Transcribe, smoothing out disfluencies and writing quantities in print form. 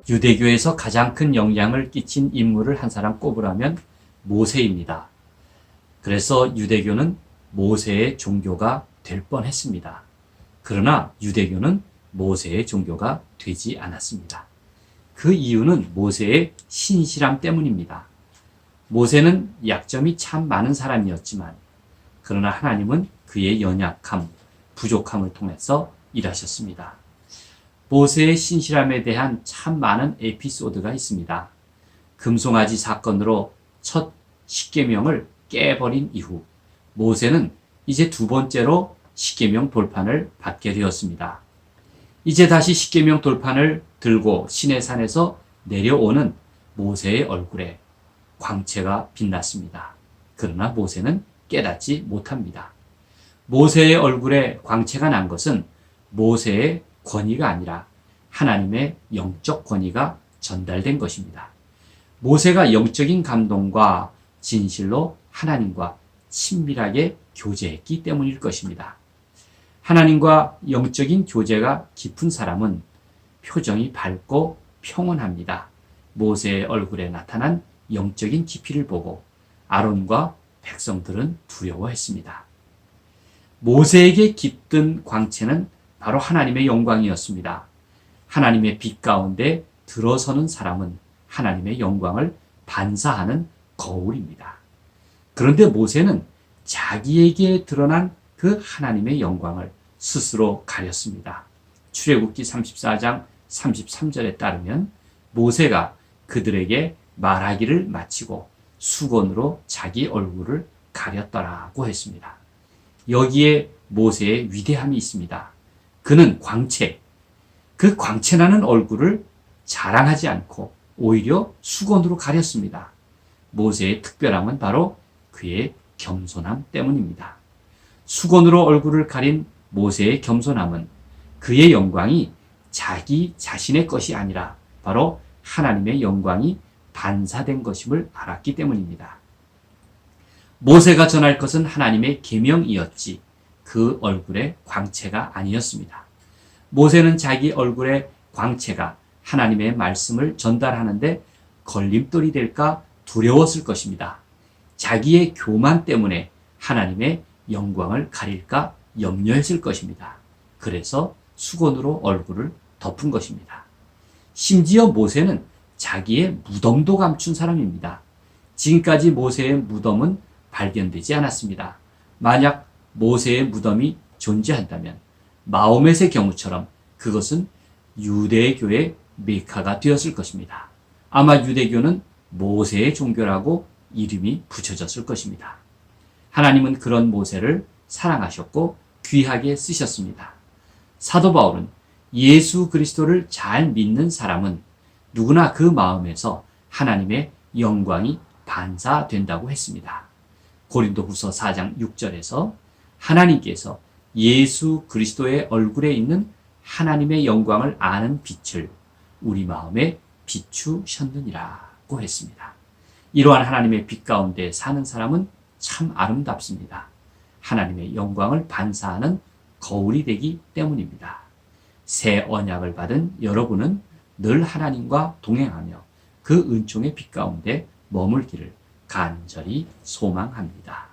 유대교에서 가장 큰 영향을 끼친 인물을 한 사람 꼽으라면 모세입니다. 그래서 유대교는 모세의 종교가 될 뻔했습니다. 그러나 유대교는 모세의 종교가 되지 않았습니다. 그 이유는 모세의 신실함 때문입니다. 모세는 약점이 참 많은 사람이었지만 그러나 하나님은 그의 연약함, 부족함을 통해서 일하셨습니다. 모세의 신실함에 대한 참 많은 에피소드가 있습니다. 금송아지 사건으로 첫 십계명을 깨버린 이후 모세는 이제 두 번째로 십계명 돌판을 받게 되었습니다. 이제 다시 십계명 돌판을 들고 시내산에서 내려오는 모세의 얼굴에 광채가 빛났습니다. 그러나 모세는 깨닫지 못합니다. 모세의 얼굴에 광채가 난 것은 모세의 권위가 아니라 하나님의 영적 권위가 전달된 것입니다. 모세가 영적인 감동과 진실로 하나님과 친밀하게 교제했기 때문일 것입니다. 하나님과 영적인 교제가 깊은 사람은 표정이 밝고 평온합니다. 모세의 얼굴에 나타난 영적인 깊이를 보고 아론과 백성들은 두려워했습니다. 모세에게 깃든 광채는 바로 하나님의 영광이었습니다. 하나님의 빛 가운데 들어서는 사람은 하나님의 영광을 반사하는 거울입니다. 그런데 모세는 자기에게 드러난 그 하나님의 영광을 스스로 가렸습니다. 출애굽기 34장 33절에 따르면 모세가 그들에게 말하기를 마치고 수건으로 자기 얼굴을 가렸더라고 했습니다. 여기에 모세의 위대함이 있습니다. 그는 그 광채나는 얼굴을 자랑하지 않고 오히려 수건으로 가렸습니다. 모세의 특별함은 바로 그의 겸손함 때문입니다. 수건으로 얼굴을 가린 모세의 겸손함은 그의 영광이 자기 자신의 것이 아니라 바로 하나님의 영광이 반사된 것임을 알았기 때문입니다. 모세가 전할 것은 하나님의 계명이었지 그 얼굴의 광채가 아니었습니다. 모세는 자기 얼굴의 광채가 하나님의 말씀을 전달하는데 걸림돌이 될까 두려웠을 것입니다. 자기의 교만 때문에 하나님의 영광을 가릴까 염려했을 것입니다. 그래서 수건으로 얼굴을 덮은 것입니다. 심지어 모세는 자기의 무덤도 감춘 사람입니다. 지금까지 모세의 무덤은 발견되지 않았습니다. 만약 모세의 무덤이 존재한다면 마호멧의 경우처럼 그것은 유대교의 메카가 되었을 것입니다. 아마 유대교는 모세의 종교라고 이름이 붙여졌을 것입니다. 하나님은 그런 모세를 사랑하셨고 귀하게 쓰셨습니다. 사도 바울은 예수 그리스도를 잘 믿는 사람은 누구나 그 마음에서 하나님의 영광이 반사된다고 했습니다. 고린도후서 4장 6절에서 하나님께서 예수 그리스도의 얼굴에 있는 하나님의 영광을 아는 빛을 우리 마음에 비추셨느니라고 했습니다. 이러한 하나님의 빛 가운데 사는 사람은 참 아름답습니다. 하나님의 영광을 반사하는 거울이 되기 때문입니다. 새 언약을 받은 여러분은 늘 하나님과 동행하며 그 은총의 빛 가운데 머물기를 간절히 소망합니다.